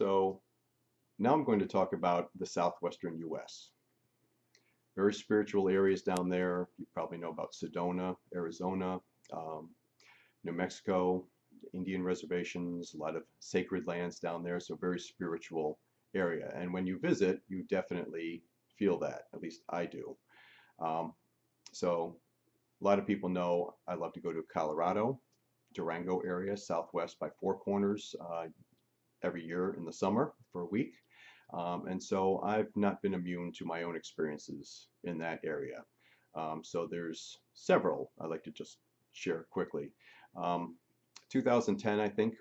So now I'm going to talk about the southwestern U.S. Very spiritual areas down there. You probably know about Sedona, Arizona, um, New Mexico, Indian reservations, a lot of sacred lands down there, so very spiritual area. And when you visit, you definitely feel that. At least I do. Um, so a lot of people know I love to go to Colorado, Durango area, southwest by Four Corners, every year in the summer for a week. And so I've not been immune to my own experiences in that area. So there's several I'd like to just share quickly. Um, 2010, I think,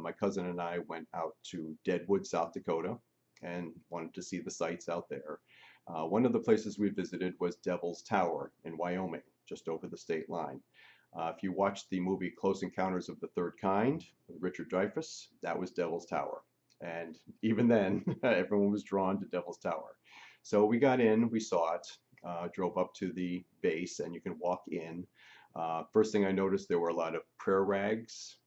my cousin and I went out to Deadwood, South Dakota, and wanted to see the sights out there. One of the places we visited was Devil's Tower in Wyoming, just over the state line. If you watched the movie Close Encounters of the Third Kind with Richard Dreyfuss, that was Devil's Tower. And even then, everyone was drawn to Devil's Tower. So we got in, we saw it, drove up to the base, and you can walk in. First thing I noticed, there were a lot of prayer rags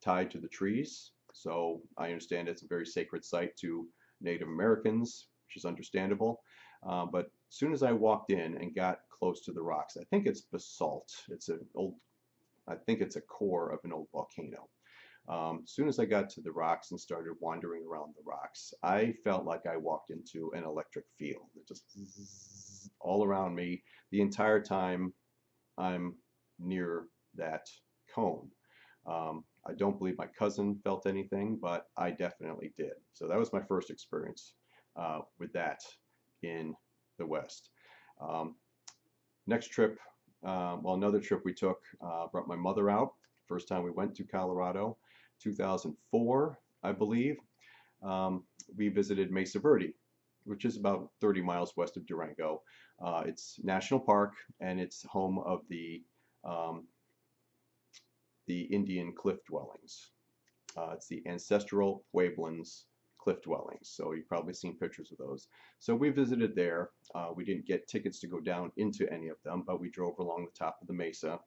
tied to the trees. So I understand it's a very sacred site to Native Americans, which is understandable. But as soon as I walked in and got close to the rocks, I think it's basalt. I think it's a core of an old volcano. As soon as I got to the rocks and started wandering around the rocks, I felt like I walked into an electric field. It just zzz, all around me the entire time I'm near that cone. I don't believe my cousin felt anything, but I definitely did. So that was my first experience with that in the West. Um, Next trip, another trip we took, brought my mother out. First time we went to Colorado, 2004, I believe. We visited Mesa Verde, which is about 30 miles west of Durango. It's national park, and it's home of um, the Indian cliff dwellings. It's the ancestral Pueblans cliff dwellings. So you've probably seen pictures of those. So we visited there. We didn't get tickets to go down into any of them, but we drove along the top of the mesa.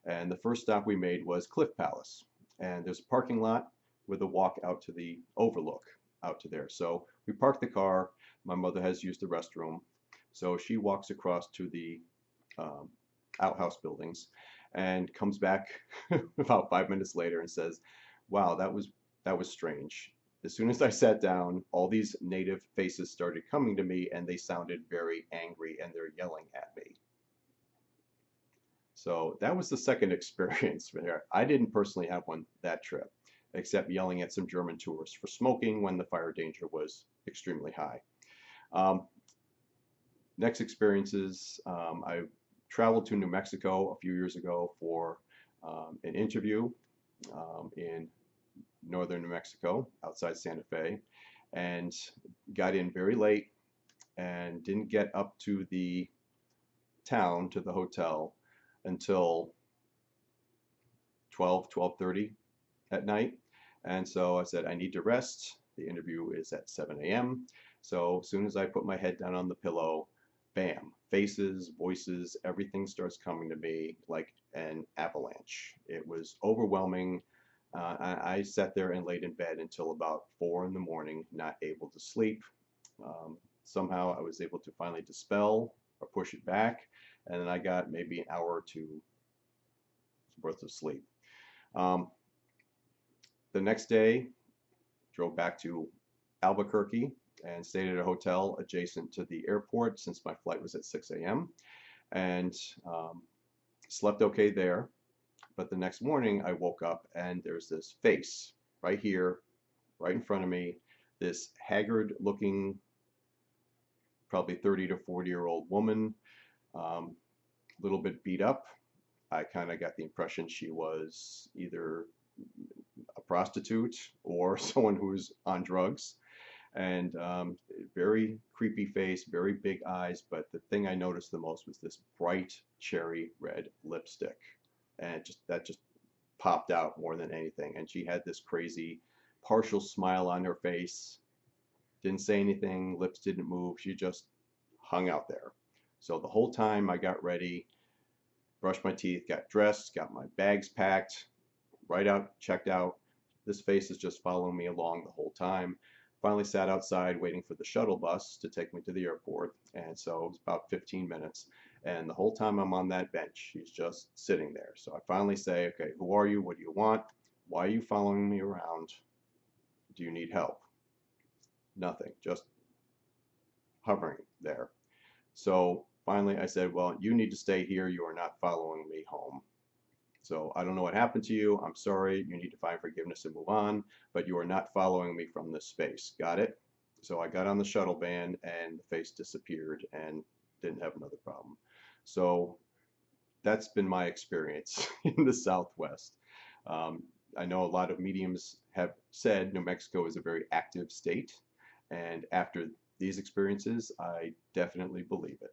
And the first stop we made was Cliff Palace. And there's a parking lot with a walk out to the overlook out to there. So we parked the car. My mother has used the restroom. So she walks across to the outhouse buildings and comes back about 5 minutes later and says, "Wow, that was strange. As soon as I sat down, all these native faces started coming to me, and they sounded very angry, and they're yelling at me." So that was the second experience there. I didn't personally have one that trip, except yelling at some German tourists for smoking when the fire danger was extremely high. Um, Next experiences, I traveled to New Mexico a few years ago for an interview in northern New Mexico, outside Santa Fe, and got in very late and didn't get up to the town, to the hotel, until 12:30 at night. And so I said, I need to rest. The interview is at 7 a.m. So as soon as I put my head down on the pillow, bam, faces, voices, everything starts coming to me like an avalanche. It was overwhelming. I sat there and laid in bed until about 4 in the morning, not able to sleep. Somehow I was able to finally dispel or push it back, and then I got maybe an hour or two worth of sleep. Um, the next day, drove back to Albuquerque and stayed at a hotel adjacent to the airport since my flight was at 6 a.m. and slept okay there. But the next morning I woke up and there's this face right here, right in front of me, this haggard looking, probably 30 to 40-year-old woman, a little bit beat up. I kind of got the impression she was either a prostitute or someone who's on drugs. And very creepy face, very big eyes, but the thing I noticed the most was this bright cherry red lipstick. And that just popped out more than anything. And she had this crazy partial smile on her face, didn't say anything, lips didn't move, she just hung out there. So the whole time I got ready, brushed my teeth, got dressed, got my bags packed, right out, checked out, this face is just following me along the whole time. Finally sat outside waiting for the shuttle bus to take me to the airport, and so it was about 15 minutes. And the whole time I'm on that bench, he's just sitting there. So I finally say, okay, who are you? What do you want? Why are you following me around? Do you need help? Nothing, just hovering there. So finally I said, well, you need to stay here. You are not following me home. So I don't know what happened to you. I'm sorry. You need to find forgiveness and move on, but you are not following me from this space. Got it? So I got on the shuttle van and the face disappeared and didn't have another problem. So that's been my experience in the Southwest. Um, I know a lot of mediums have said New Mexico is a very active state, and after these experiences, I definitely believe it.